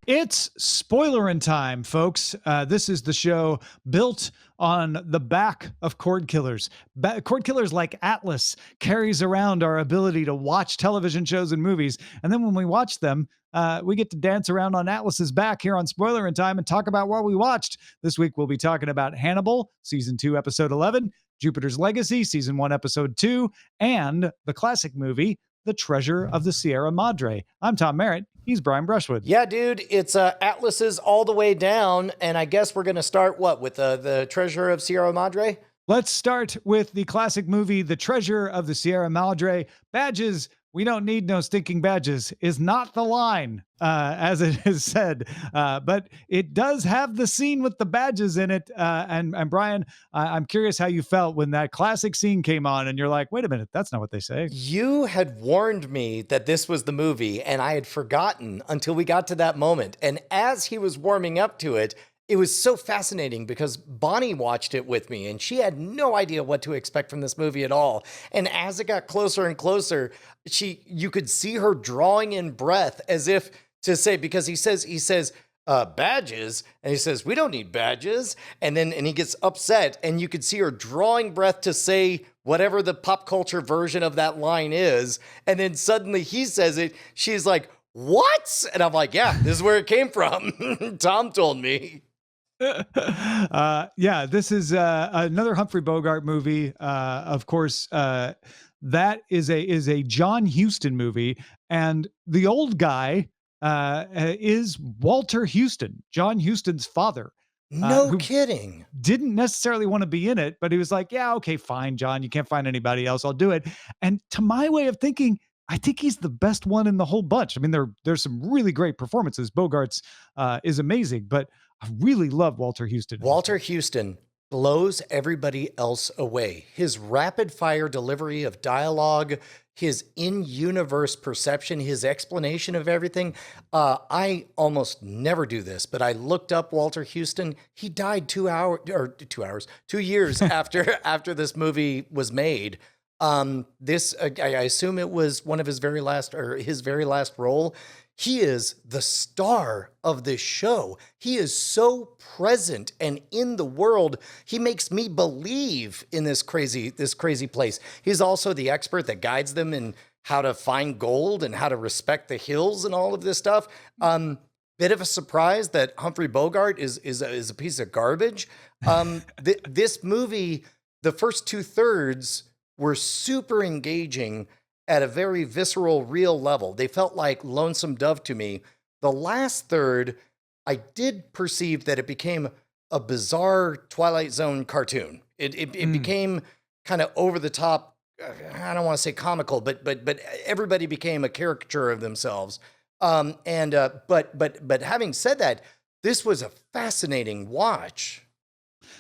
It's Spoilerin time, folks. This is the show built on the back of Cordkillers. Cordkillers, like Atlas, carries around our ability to watch television shows and movies. And then when we watch them, we get to dance around on Atlas's back here on Spoilerin time and talk about what we watched. This week, we'll be talking about Hannibal, Season 2, Episode 11, Jupiter's Legacy, Season 1, Episode 2, and the classic movie, The Treasure of the Sierra Madre. I'm Tom Merritt. He's Brian Brushwood. Yeah, dude, it's Atlas's all the way down, and I guess we're going to start, with the Treasure of Sierra Madre? Let's start with the classic movie, The Treasure of the Sierra Madre. Badges, we don't need no stinking badges, is not the line, as it is said. But it does have the scene with the badges in it. And Brian, I'm curious how you felt when that classic scene came on and you're like, wait a minute, that's not what they say. You had warned me that this was the movie, and I had forgotten until we got to that moment. And as he was warming up to it, it was so fascinating because Bonnie watched it with me and she had no idea what to expect from this movie at all. And as it got closer and closer, you could see her drawing in breath as if to say, because he says, badges. And he says, we don't need badges. And he gets upset and you could see her drawing breath to say whatever the pop culture version of that line is. And then suddenly he says it. She's like, what? And I'm like, yeah, this is where it came from. Tom told me. Yeah, this is another Humphrey Bogart movie. Of course, that is a John Huston movie, and the old guy is Walter Huston, John Huston's father. No kidding. Didn't necessarily want to be in it, but he was like, yeah, okay, fine, John, you can't find anybody else, I'll do it. And to my way of thinking, I think he's the best one in the whole bunch. I mean, there's some really great performances. Bogart's is amazing, but I really love Walter Huston. Walter Huston blows everybody else away. His rapid fire delivery of dialogue, his in-universe perception, his explanation of everything. I almost never do this, but I looked up Walter Huston. He died 2 years after this movie was made. I assume it was one of his very last role. He is the star of this show. He is so present and in the world. He makes me believe in this crazy place. He's also the expert that guides them in how to find gold and how to respect the hills and all of this stuff. Bit of a surprise that Humphrey Bogart is a piece of garbage. This movie, the first 2/3 were super engaging at a very visceral, real level. They felt like Lonesome Dove to me. The last third, I did perceive that it became a bizarre Twilight Zone cartoon. It became kind of over the top. I don't want to say comical, but everybody became a caricature of themselves. But having said that, this was a fascinating watch.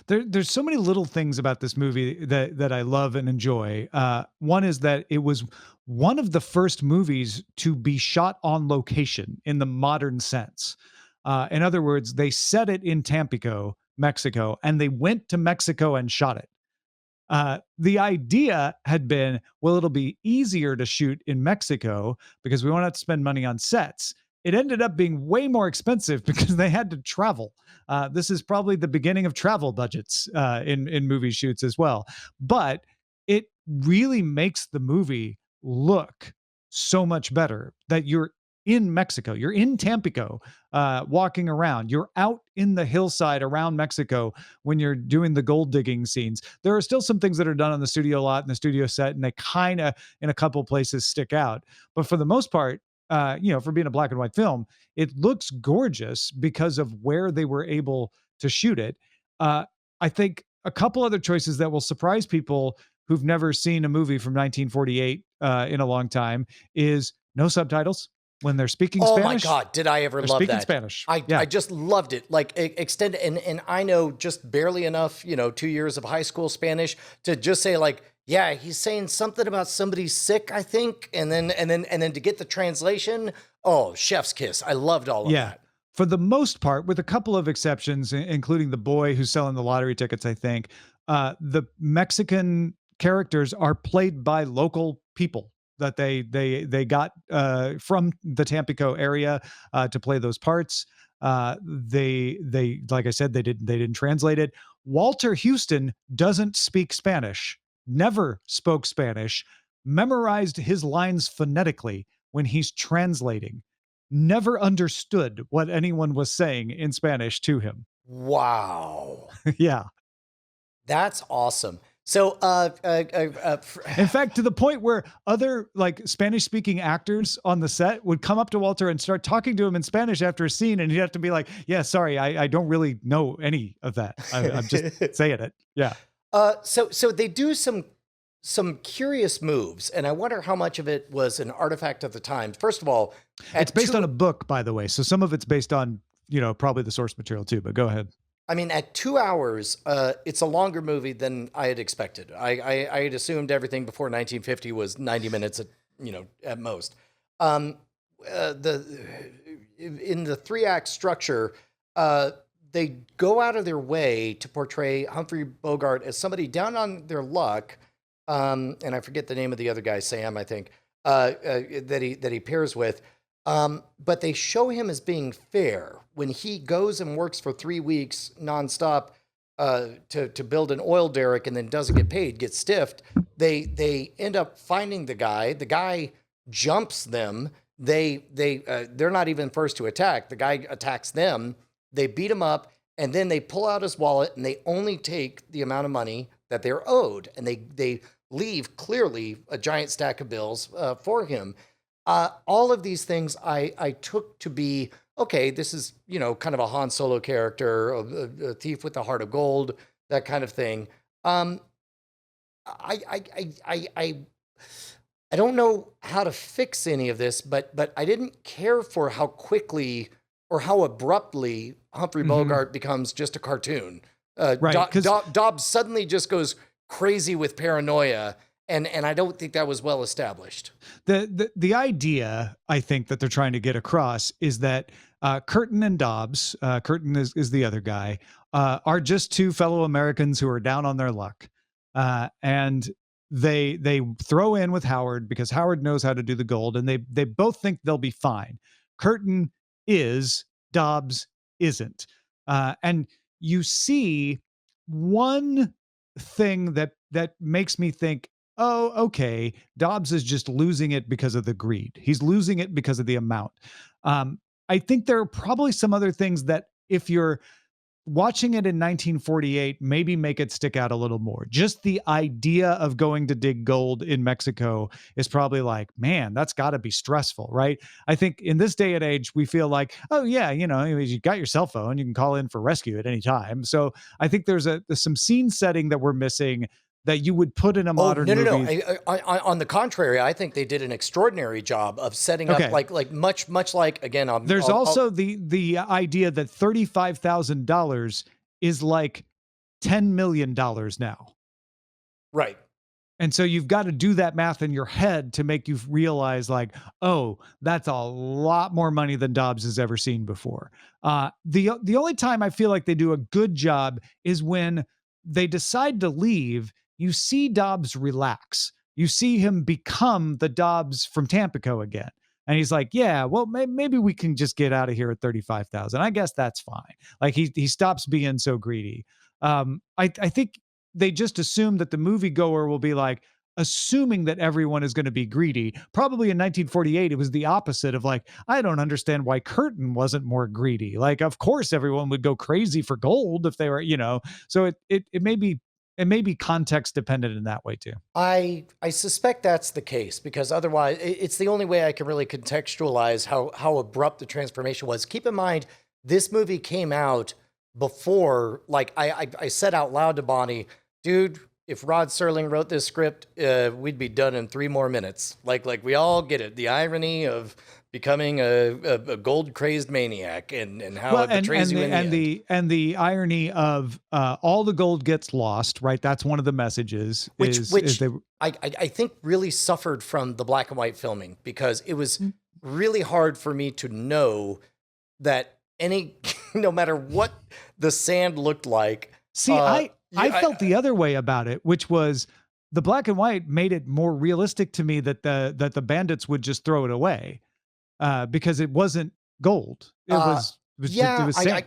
There's so many little things about this movie that I love and enjoy. One is that it was one of the first movies to be shot on location in the modern sense. In other words, they set it in Tampico, Mexico, and they went to Mexico and shot it. The idea had been, well, it'll be easier to shoot in Mexico because we won't have to spend money on sets. It ended up being way more expensive because they had to travel. This is probably the beginning of travel budgets in movie shoots as well. But it really makes the movie look so much better that you're in Mexico. You're in Tampico, walking around. You're out in the hillside around Mexico when you're doing the gold digging scenes. There are still some things that are done on the studio lot and the studio set, and they kind of, in a couple places, stick out. But for the most part, for being a black and white film, it looks gorgeous because of where they were able to shoot it. I think a couple other choices that will surprise people who've never seen a movie from 1948 in a long time is no subtitles when they're speaking Spanish. Oh my God, did I ever love that? Spanish. I just loved it. Like extended, and I know just barely enough, 2 years of high school Spanish to just say like, yeah, he's saying something about somebody sick, I think. And then to get the translation, oh, chef's kiss. I loved all of that. For the most part, with a couple of exceptions, including the boy who's selling the lottery tickets, I think, the Mexican characters are played by local people that they got from the Tampico area to play those parts. They like I said, they didn't translate it. Walter Houston doesn't speak Spanish, never spoke Spanish, memorized his lines phonetically when he's translating, never understood what anyone was saying in Spanish to him. Wow. Yeah. That's awesome. So, In fact, to the point where other like Spanish speaking actors on the set would come up to Walter and start talking to him in Spanish after a scene. And he'd have to be like, yeah, sorry, I don't really know any of that. I'm just saying it. Yeah. so they do some curious moves, and I wonder how much of it was an artifact of the time. First of all, It's at based on two, a book, by the way. So some of it's based on, probably the source material too, but go ahead. I mean, at 2 hours, it's a longer movie than I had expected. I had assumed everything before 1950 was 90 minutes at most. Um, the in the three act structure, they go out of their way to portray Humphrey Bogart as somebody down on their luck, and I forget the name of the other guy, Sam, I think, that he pairs with. But they show him as being fair when he goes and works for 3 weeks nonstop to build an oil derrick and then doesn't get paid, gets stiffed. They end up finding the guy. The guy jumps them. They're not even first to attack. The guy attacks them. They beat him up, and then they pull out his wallet and they only take the amount of money that they're owed, and they leave clearly a giant stack of bills for him. All of these things I took to be okay. This is kind of a Han Solo character, a thief with a heart of gold, that kind of thing. I I I I I I don't know how to fix any of this, but I didn't care for how quickly or how abruptly Humphrey Hmm. Bogart becomes just a cartoon. Right. Because Dobbs suddenly just goes crazy with paranoia, and I don't think that was well established. the idea I think that they're trying to get across is that Curtin and Dobbs, Curtin is the other guy, are just two fellow Americans who are down on their luck, and they throw in with Howard because Howard knows how to do the gold, and they both think they'll be fine. Curtin is, Dobbs isn't, and you see one thing that makes me think, oh, okay, Dobbs is just losing it because of the greed. He's losing it because of the amount. Um, I think there are probably some other things that, if you're watching it in 1948, maybe make it stick out a little more. Just the idea of going to dig gold in Mexico is probably like, man, that's got to be stressful, right? I think in this day and age, we feel like, oh yeah, you got your cell phone, you can call in for rescue at any time. So I think there's some scene setting that we're missing that you would put in a Oh, modern no, no, no. movie. On the contrary, I think they did an extraordinary job of setting up Okay. like much like again. There's also the idea that $35,000 is like $10 million now. Right. And so you've got to do that math in your head to make you realize, like, oh, that's a lot more money than Dobbs has ever seen before. The only time I feel like they do a good job is when they decide to leave. You see Dobbs relax. You see him become the Dobbs from Tampico again. And he's like, yeah, well, maybe we can just get out of here at 35,000. I guess that's fine. Like he stops being so greedy. I think they just assume that the moviegoer will be like, assuming that everyone is going to be greedy. Probably in 1948, it was the opposite of like, I don't understand why Curtin wasn't more greedy. Like, of course, everyone would go crazy for gold if they were, So it may be context dependent in that way too. I suspect that's the case because otherwise, it's the only way I can really contextualize how abrupt the transformation was. Keep in mind, this movie came out before, like I said out loud to Bonnie, dude. If Rod Serling wrote this script, we'd be done in 3 more minutes. Like we all get it. The irony of becoming a gold crazed maniac and how Well, it and betrays and you the in the and end. the and the irony of all the gold gets lost, right? That's one of the messages. which Is which they I think really suffered from the black and white filming because it was really hard for me to know that any no matter what the sand looked like. See, I I felt the other way about it, which was the black and white made it more realistic to me that the bandits would just throw it away because it wasn't gold. It uh was. It Yeah, was sand.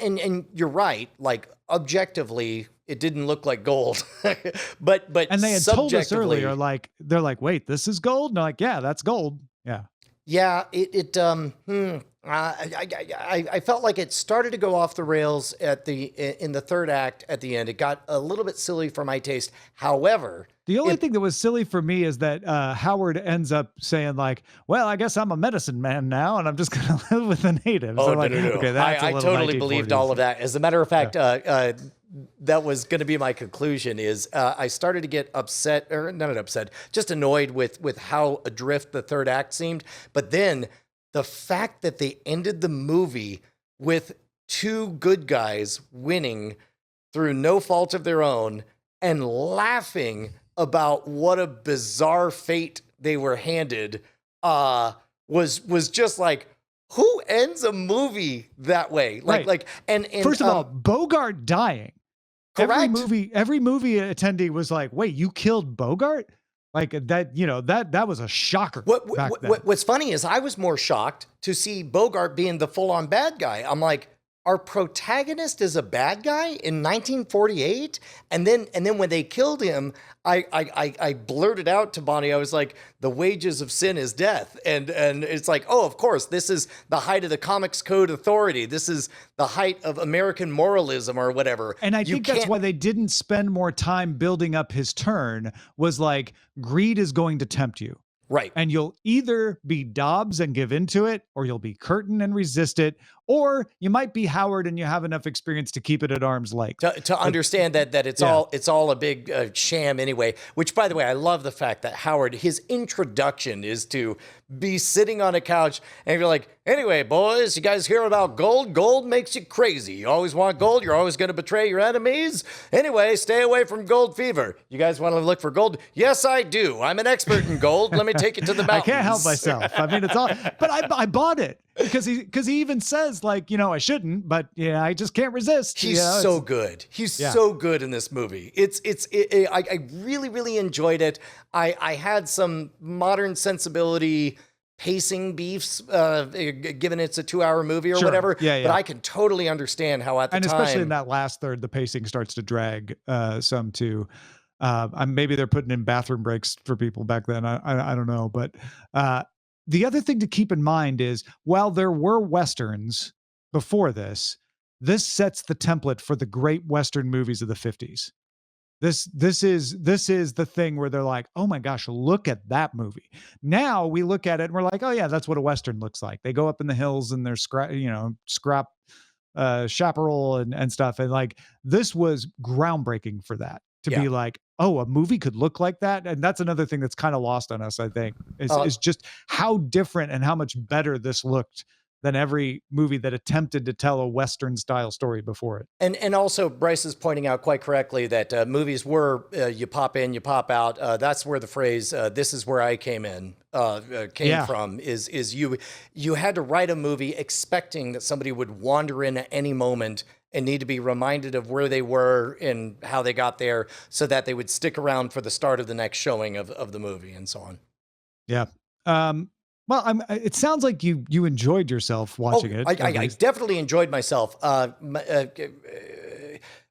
and you're right. Like objectively, it didn't look like gold, but And they had told us earlier, subjectively, like they're like, wait, this is gold. And they're like, yeah, that's gold. Yeah. yeah, I felt like it started to go off the rails in the third act at the end. It got a little bit silly for my taste. However, The only it thing that was silly for me is that Howard ends up saying like, "Well, I guess I'm a medicine man now, and I'm just going to live with the natives." oh I'm no like, no no, okay, that's a I little totally believed all 1940s. of that. As a matter of Yeah. fact, that was going to be my conclusion. Is I started to get upset, or not upset, just annoyed with how adrift the third act seemed. But then the fact that they ended the movie with two good guys winning through no fault of their own and laughing about what a bizarre fate they were handed was just like, who ends a movie that way? Right. And First of all, Bogart dying. correct. Every movie attendee was like, "Wait, you killed Bogart?" Like that, that was a shocker back then. What's funny is I was more shocked to see Bogart being the full on bad guy. I'm like, our protagonist is a bad guy in 1948, and then when they killed him, I blurted out to Bonnie, I was like, the wages of sin is death, and it's like, oh, of course, this is the height of the Comics Code Authority, this is the height of American moralism or whatever. And I You think that's can't- why they didn't spend more time building up his turn, was like, greed is going to tempt you. right. And you'll either be Dobbs and give into it, or you'll be Curtin and resist it, or you might be Howard and you have enough experience to keep it at arm's length. To understand that it's Yeah. all a big sham anyway. Which, by the way, I love the fact that Howard, his introduction is to be sitting on a couch and you're like, anyway, boys, you guys hear about gold? Gold makes you crazy. You always want gold. You're always going to betray your enemies. Anyway, stay away from gold fever. You guys want to look for gold? Yes, I do. I'm an expert in gold. Let me take you to the I mountains. can't help myself. I mean, it's all, but I bought it because he even says like, I shouldn't, but yeah, I just can't resist. He's so good. He's so good in this movie. I really, really enjoyed it. I had some modern sensibility pacing beefs, given it's a 2-hour movie or Sure. whatever. Yeah. But I can totally understand how at the And time, especially in that last third, the pacing starts to drag some too. Maybe they're putting in bathroom breaks for people back then. I don't know, but the other thing to keep in mind is while there were westerns before this, this sets the template for the great western movies of the 50s. This is the thing where they're like, oh my gosh, look at that movie. Now we look at it and we're like, oh yeah, that's what a western looks like. They go up in the hills and they're scrap chaparral and stuff. And like this was groundbreaking for that to Yeah. be like, oh, a movie could look like that. And that's another thing that's kind of lost on us, I think, is just how different and how much better this looked than every movie that attempted to tell a Western style story before it. And also Bryce is pointing out quite correctly that movies were you pop in, you pop out. That's where the phrase "this is where I came in" came from. Is you had to write a movie expecting that somebody would wander in at any moment and need to be reminded of where they were and how they got there, so that they would stick around for the start of the next showing of the movie and so on. Yeah. Well, it sounds like you enjoyed yourself watching it. I definitely enjoyed myself.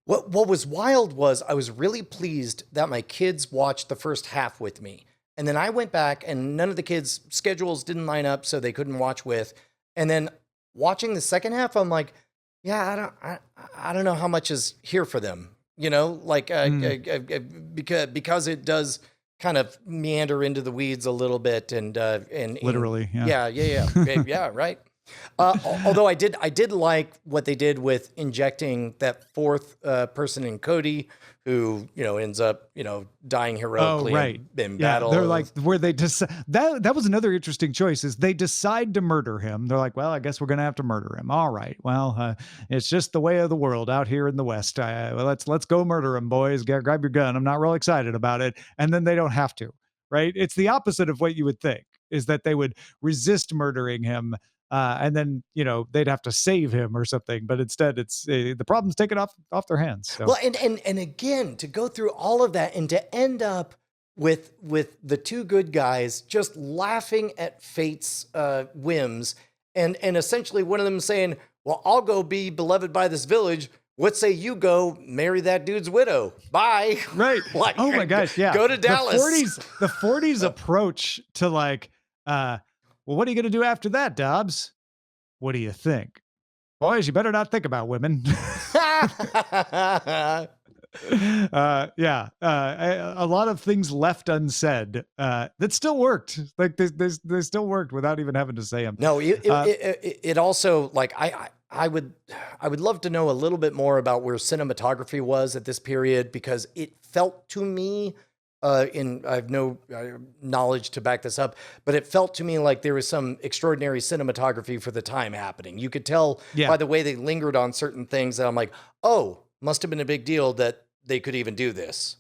What was wild was I was really pleased that my kids watched the first half with me. And then I went back and none of the kids' schedules didn't line up, so they couldn't watch with. And then watching the second half, I'm like, yeah, I don't know how much is here for them, because it does kind of meander into the weeds a little bit and literally, yeah, right. Although I did like what they did with injecting that fourth person in Cody, who ends up dying heroically in battle. They're like where they just that was another interesting choice is they decide to murder him. They're like, well, I guess we're gonna have to murder him. All right, well, it's just the way of the world out here in the West. Let's go murder him, boys. Grab your gun. I'm not real excited about it. And then they don't have to. Right? It's the opposite of what you would think is that they would resist murdering him. And then they'd have to save him or something, but instead it's the problem's taken off their hands. So. Well, and again, to go through all of that and to end up with the two good guys just laughing at fate's whims and essentially one of them saying, "Well, I'll go be beloved by this village. What say you go marry that dude's widow? Bye." Right. Like, Oh my gosh, yeah. go to Dallas. The 40s approach to like, well, what are you gonna do after that, Dobbs? What do you think? Boys, you better not think about women. Yeah, a lot of things left unsaid that still worked. Like they still worked without even having to say them. No, Uh, it also, like, I would love to know a little bit more about where cinematography was at this period, because it felt to me, in I have no knowledge to back this up, but it felt to me like there was some extraordinary cinematography for the time happening. You could tell yeah, by the way they lingered on certain things that I'm like, oh, must have been a big deal that they could even do this.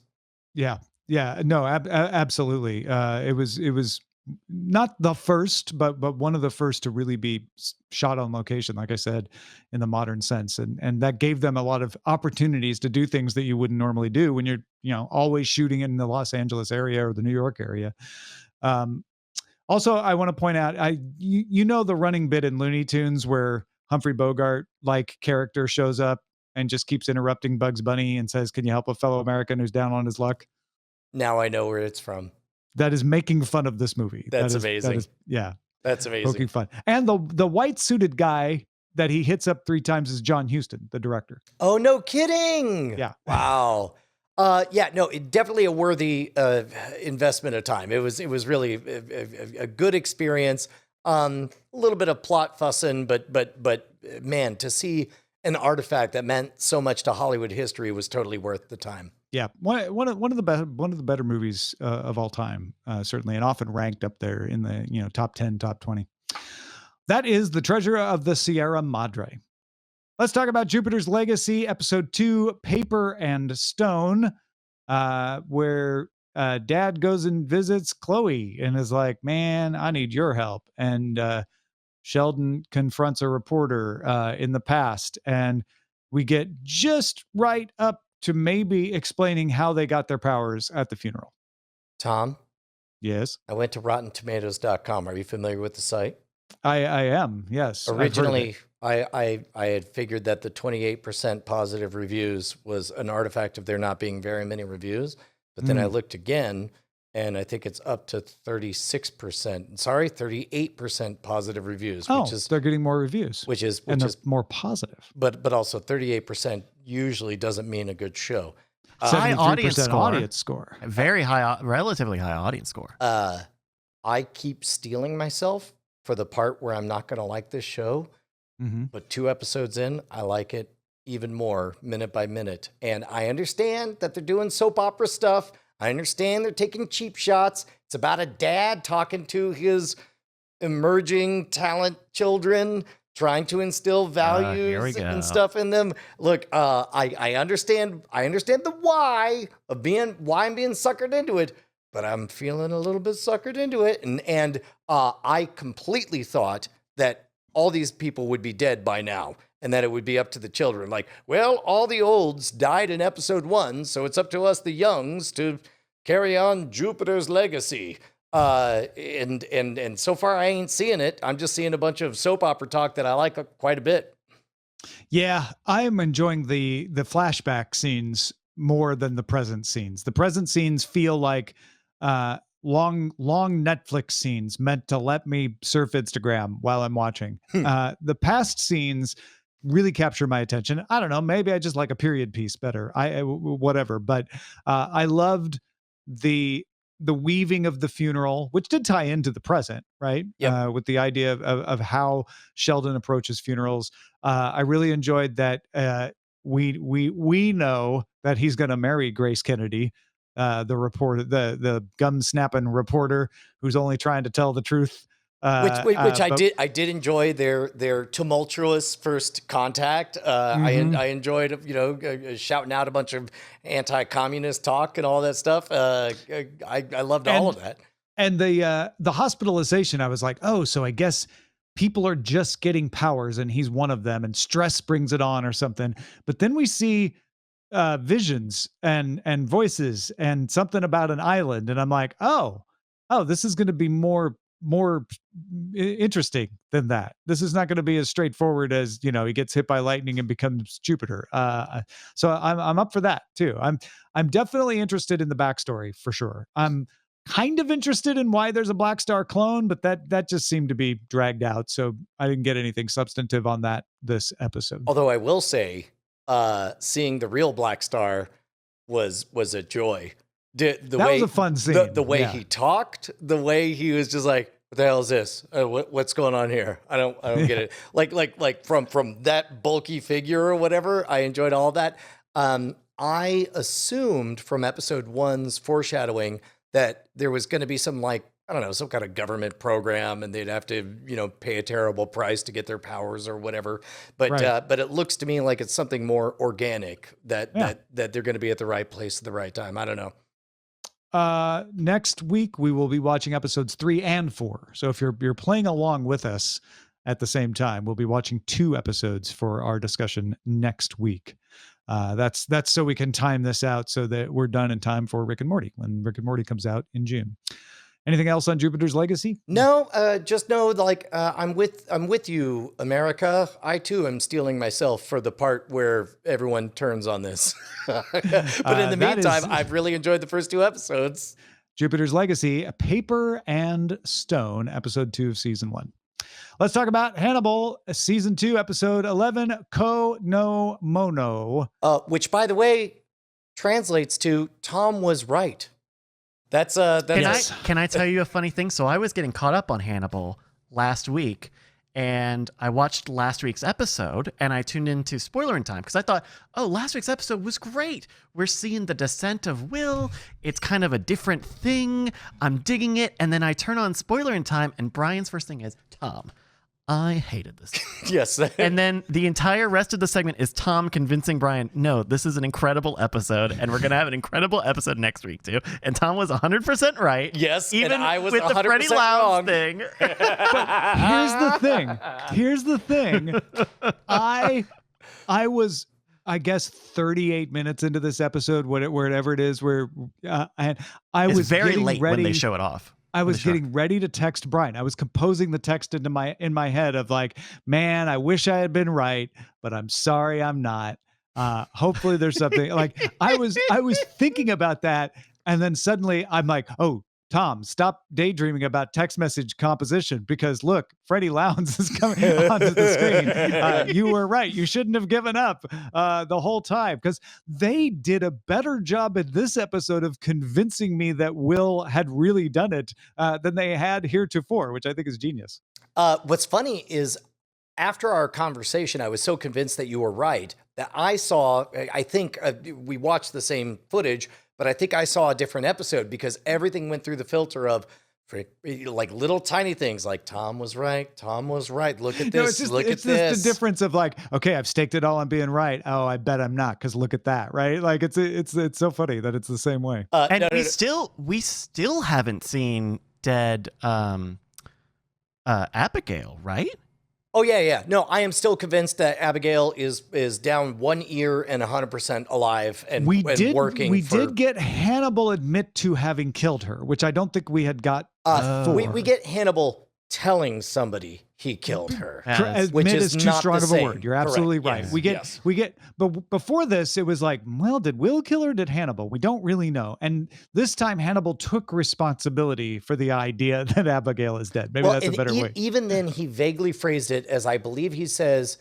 yeah, yeah. No, absolutely. It was not the first, but one of the first to really be shot on location, like I said, in the modern sense, and that gave them a lot of opportunities to do things that you wouldn't normally do when you're always shooting in the Los Angeles area or the New York area. Um, Also, I want to point out, the running bit in Looney Tunes where Humphrey Bogart like character shows up and just keeps interrupting Bugs Bunny and says, "Can you help a fellow American who's down on his luck?" Now I know where it's from. That is making fun of this movie. That's That amazing. is yeah, That's amazing. poking fun. And the white suited guy that he hits up 3 times is John Huston, the director. Oh, no kidding. Yeah. Wow. Yeah, no, definitely a worthy investment of time. It was really a good experience. A little bit of plot fussing, but man, to see an artifact that meant so much to Hollywood history was totally worth the time. Yeah, one of the better movies of all time, certainly, and often ranked up there in the top 10, top 20. That is The Treasure of the Sierra Madre. Let's talk about Jupiter's Legacy, Episode 2, Paper and Stone, where Dad goes and visits Chloe and is like, "Man, I need your help." And Sheldon confronts a reporter in the past, and we get just right up to maybe explaining how they got their powers at the funeral. Tom, Yes, I went to RottenTomatoes.com. Are you familiar with the site? I am. Yes, I've heard of it. Originally, I had figured that the 28% positive reviews was an artifact of there not being very many reviews. But then I Mm. looked again, and I think it's up to 36%. Sorry, 38% positive reviews, Oh, they're getting more reviews, which is and which they're is more positive. but also 38% usually doesn't mean a good show. High audience 73% score. audience score. Very high, relatively high audience score. I keep stealing myself for the part where I'm not going to like this show. Hmm. But 2 episodes in, I like it even more minute by minute. And I understand that they're doing soap opera stuff. I understand they're taking cheap shots. It's about a dad talking to his emerging talent children, trying to instill Here we values go. and stuff in them. Look, I understand the why I'm being suckered into it, but I'm feeling a little bit suckered into it. And I completely thought that all these people would be dead by now and that it would be up to the children. Like, well, all the olds died in episode 1, so it's up to us, the youngs, to carry on Jupiter's legacy. And so far I ain't seeing it. I'm just seeing a bunch of soap opera talk that I like quite a bit. Yeah, I am enjoying the flashback scenes more than the present scenes. The present scenes feel like long Netflix scenes meant to let me surf Instagram while I'm watching. The past scenes really capture my attention. I don't know, maybe I just like a period piece better. Whatever, but I loved the weaving of the funeral, which did tie into the present, right? Yep. With the idea of how Sheldon approaches funerals. I really enjoyed that we know that he's going to marry Grace Kennedy, the reporter, the gum snapping reporter who's only trying to tell the truth. Which But I did enjoy their tumultuous first contact. I enjoyed shouting out a bunch of anti-communist talk and all that stuff. I loved all of that. and the hospitalization, I was like, oh, so I guess people are just getting powers and he's one of them and stress brings it on or something. But then we see visions and voices and something about an island, and I'm like, oh, this is going to be more more interesting than that. This is not going to be as straightforward as, he gets hit by lightning and becomes Jupiter. So I'm up for that too. I'm definitely interested in the backstory for sure. I'm kind of interested in why there's a Black Star clone, but that just seemed to be dragged out. So I didn't get anything substantive on that this episode. Although I will say, seeing the real Black Star was a joy. That was a fun scene. The way he talked, the way he was just like, "What the hell is this? What's going on here? I don't get it." Like from that bulky figure or whatever. I enjoyed all of that. I assumed from episode 1's foreshadowing that there was going to be some some kind of government program, and they'd have to, pay a terrible price to get their powers or whatever. But Right. but it looks to me like it's something more organic that they're going to be at the right place at the right time. I don't know. Next week we will be watching episodes 3 and 4. So if you're playing along with us at the same time, we'll be watching 2 episodes for our discussion next week. That's so we can time this out so that we're done in time for Rick and Morty when Rick and Morty comes out in June. Anything else on Jupiter's Legacy? No, just know I'm with you, America. I too am stealing myself for the part where everyone turns on this. But in the meantime, I've really enjoyed the first 2 episodes. Jupiter's Legacy, Paper and Stone, episode 2 of season 1. Let's talk about Hannibal, season 2, episode 11, Ko no Mono. Which, by the way, translates to Tom was right. That's Can I tell you a funny thing? So I was getting caught up on Hannibal last week, and I watched last week's episode, and I tuned into Spoilerin time because I thought, oh, last week's episode was great. We're seeing the descent of Will. It's kind of a different thing. I'm digging it. And then I turn on Spoilerin time, and Brian's first thing is, Tom, I hated this. Yes. And then the entire rest of the segment is Tom convincing Brian, no, this is an incredible episode, and we're going to have an incredible episode next week, too. And Tom was 100% right. Yes, even and I was with the 100% Freddie wrong. Lounge thing. Here's the thing. I was, I guess, 38 minutes into this episode, whatever it is, where I It's was very getting late ready. when they show it off. I was getting ready to text Brian. I was composing the text in my head of like, man, I wish I had been right, but I'm sorry I'm not. Hopefully there's something like I was thinking about that. And then suddenly I'm like, oh, Tom, stop daydreaming about text message composition because look, Freddie Lowndes is coming onto the screen. You were right. You shouldn't have given up the whole time because they did a better job in this episode of convincing me that Will had really done it than they had heretofore, which I think is genius. What's funny is after our conversation, I was so convinced that you were right that I think we watched the same footage, but I think I saw a different episode because everything went through the filter of like little tiny things like Tom was right. Look at this. It's just the difference of like, okay, I've staked it all on being right. Oh, I bet I'm not because look at that, right? Like it's so funny that it's the same way. And we still haven't seen dead Abigail, right? Oh yeah. No, I am still convinced that Abigail is down one ear and 100% alive and working. We did get Hannibal admit to having killed her, which I don't think we had got. We get Hannibal telling somebody he killed her, which admit is too not strong the of a same. word. You're absolutely Correct. right. Yes. We get, but before this, it was like, well, did Will kill her? Or did Hannibal? We don't really know. And this time, Hannibal took responsibility for the idea that Abigail is dead. Maybe that's a better way. Even then, he vaguely phrased it as, I believe he says,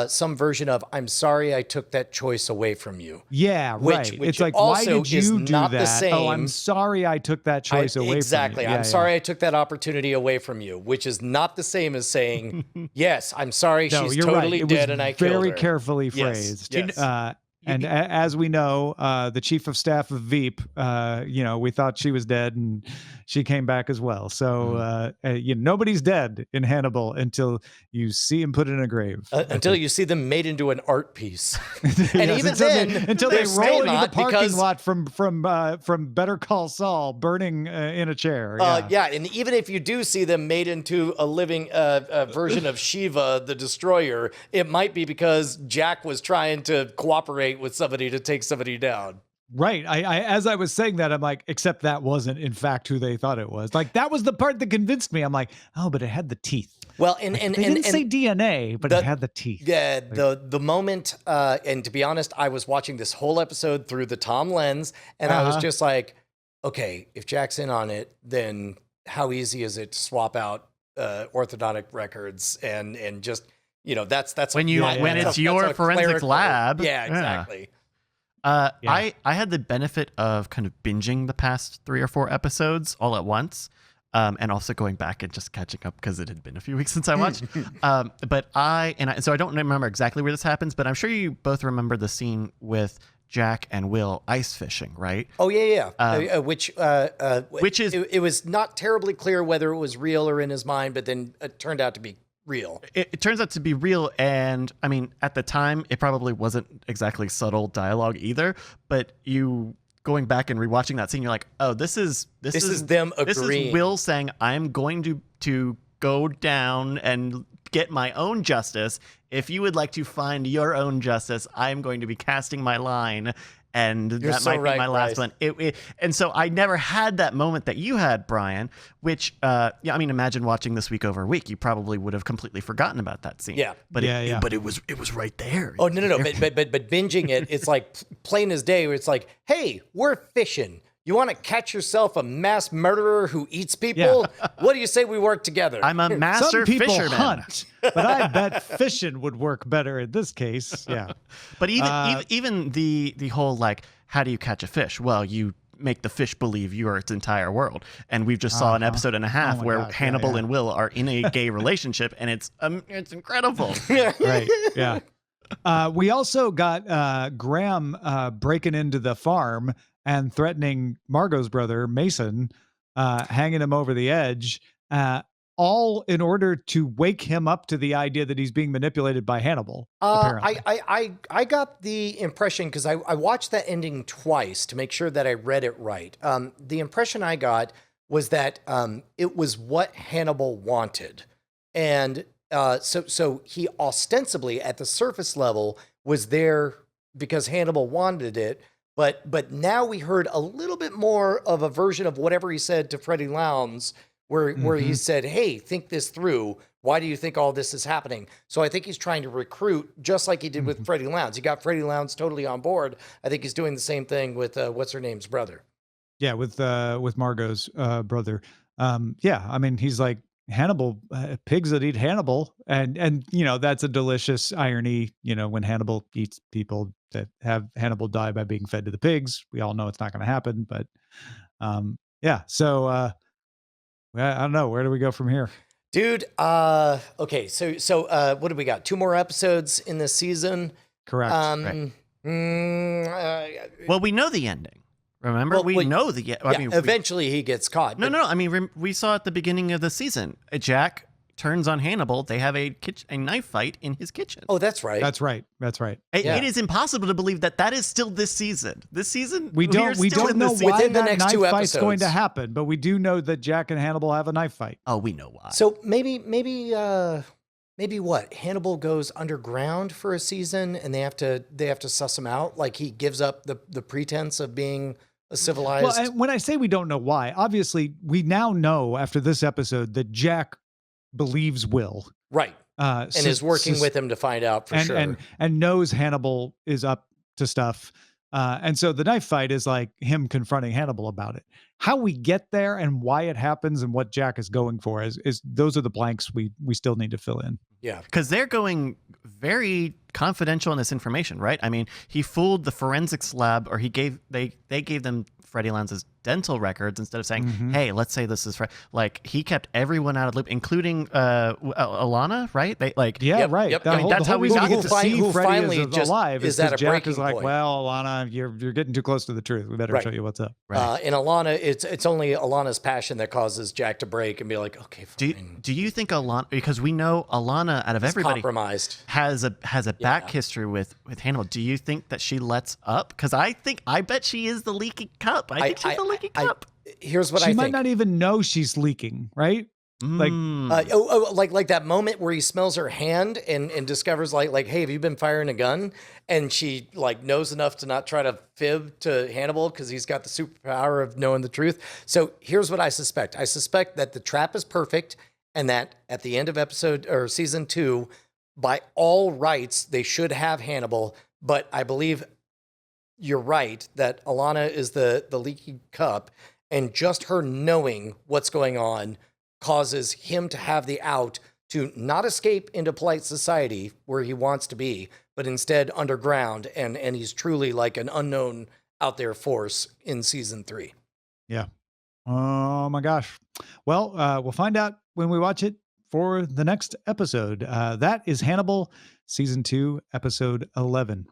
some version of, I'm sorry I took that choice away from you. Yeah, right. Which it's like, why did you do not that? the same. Oh, I'm sorry I took that choice away exactly. from you. I'm sorry I took that opportunity away from you, which is not the same as saying, yes, I'm sorry she's totally dead and I killed her. Very carefully phrased. Yes. And as we know, the chief of staff of Veep, we thought she was dead and she came back as well. So nobody's dead in Hannibal until you see him put in a grave. Until you see them made into an art piece. And even until they they're roll still into the not parking because- lot from Better Call Saul, burning in a chair. And even if you do see them made into a living version of Shiva, the Destroyer, it might be because Jack was trying to cooperate with somebody to take somebody down. Right. I as I was saying that, I'm like, except that wasn't in fact who they thought it was. Like that was the part that convinced me. I'm like, oh, but it had the teeth. Well, Like, they didn't say DNA, but it had the teeth. Yeah, Like, the moment, and to be honest, I was watching this whole episode through the Tom lens, and I was just like, okay, if Jack's in on it, then how easy is it to swap out orthodontic records and just that's When it's your forensic clerical- lab. Yeah, exactly. I had the benefit of kind of binging the past 3 or 4 episodes all at once, and also going back and just catching up because it had been a few weeks since I watched. So I don't remember exactly where this happens, but I'm sure you both remember the scene with Jack and Will ice fishing, right? Oh yeah. Which is it was not terribly clear whether it was real or in his mind, but then it turned out to be real. It turns out to be real, and I mean, at the time, it probably wasn't exactly subtle dialogue either. But you going back and rewatching that scene, you're like, oh, this is them agreeing. This is Will saying, I'm going to go down and get my own justice. If you would like to find your own justice, I'm going to be casting my line. And You're that so might right, be my last Bryce. one. And so I never had that moment that you had, Brian, which, I mean, imagine watching this week over a week. You probably would have completely forgotten about that scene. Yeah. But Yeah. but it was right there. Oh no. But binging it, it's like plain as day. Where it's like, hey, we're fishing. You want to catch yourself a mass murderer who eats people? What do you say we work together? I'm a master some people fisherman. hunt, but I bet fishing would work better in this case. Yeah. But even the whole, like, how do you catch a fish? Well, you make the fish believe you are its entire world. And we've just saw an episode and a half my where gosh, Hannibal and Will are in a gay relationship, and it's incredible. Right. Yeah. We also got Graham breaking into the farm and threatening Margot's brother, Mason, hanging him over the edge, all in order to wake him up to the idea that he's being manipulated by Hannibal, apparently. I got the impression, because I watched that ending twice to make sure that I read it right. The impression I got was that it was what Hannibal wanted. And so he ostensibly, at the surface level, was there because Hannibal wanted it. But now we heard a little bit more of a version of whatever he said to Freddie Lowndes, where he said, hey, think this through. Why do you think all this is happening? So I think he's trying to recruit, just like he did with Freddie Lowndes. He got Freddie Lowndes totally on board. I think he's doing the same thing with what's-her-name's brother. Yeah, with Margot's brother. Yeah, I mean, he's like, Hannibal, pigs that eat Hannibal. And that's a delicious irony, when Hannibal eats people that have Hannibal die by being fed to the pigs. We all know it's not going to happen, but yeah. So I don't know. Where do we go from here? Dude, okay, so what do we got? 2 more episodes in this season. Correct. Right. Mm, Well, we know the ending. Remember, Well, we know the. I mean, eventually he gets caught. No. but- I mean, we saw at the beginning of the season, Jack turns on Hannibal. They have a knife fight in his kitchen. Oh, that's right. That's right. Yeah. It is impossible to believe that is still this season. This season, We are don't still in know this why Within the that next knife 2 fight's going to episodes. happen, but we do know that Jack and Hannibal have a knife fight. Oh, we know why. So maybe what? Hannibal goes underground for a season, and they have to suss him out. Like he gives up the pretense of being a civilized. Well, and when I say we don't know why, obviously we now know after this episode that Jack believes Will. right, and is working with him to find out for sure. and knows Hannibal is up to stuff. And so the knife fight is like him confronting Hannibal about it. How we get there and why it happens and what Jack is going for is those are the blanks we still need to fill in. Yeah, because they're going very confidential in this information, right? I mean, he fooled the forensics lab, or they gave them Freddie Lowndes' dental records instead of saying, "Hey, let's say this is like he kept everyone out of the loop, including Alana, right? They like Right. Yep. The That's how we reason got get to to fi- see who Freddie finally is just alive is is at because a Jack breaking is like, point. well, Alana, you're getting too close to the truth. We better Right. show you what's up. and Alana, it's only Alana's passion that causes Jack to break and be like, okay, fine. Do you think Alana? Because we know Alana, out of everybody, Compromised. has a back history with Hannibal. Do you think that she lets up? Because I bet she is the leaky cup. I think she's the leaky cup. Here's what She I might think. not even know she's leaking, right? Like, like that moment where he smells her hand and discovers like, hey, have you been firing a gun? And she like knows enough to not try to fib to Hannibal because he's got the superpower of knowing the truth. So here's what I suspect. I suspect that the trap is perfect and that at the end of episode or season 2, by all rights, they should have Hannibal. But I believe you're right that Alana is the leaky cup, and just her knowing what's going on causes him to have the out to not escape into polite society where he wants to be, but instead underground. And he's truly like an unknown out there force in season 3. yeah. Oh my gosh. Well, we'll find out when we watch it for the next episode. That is Hannibal, season 2, episode 11.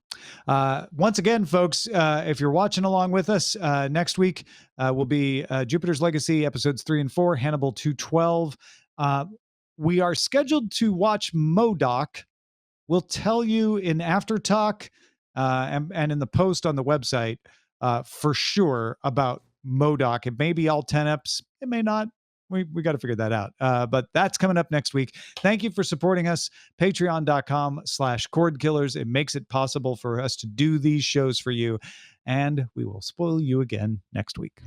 Once again, folks, if you're watching along with us, next week will be Jupiter's Legacy, episodes 3 and 4, Hannibal 212. We are scheduled to watch M.O.D.O.K. We'll tell you in After Talk and in the post on the website for sure about M.O.D.O.K. It may be all 10 eps. It may not. We got to figure that out. But that's coming up next week. Thank you for supporting us. Patreon.com/Cordkillers. It makes it possible for us to do these shows for you. And we will spoil you again next week.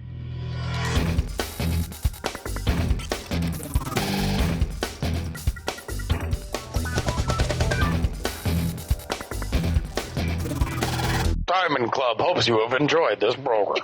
Diamond Club hopes you have enjoyed this program.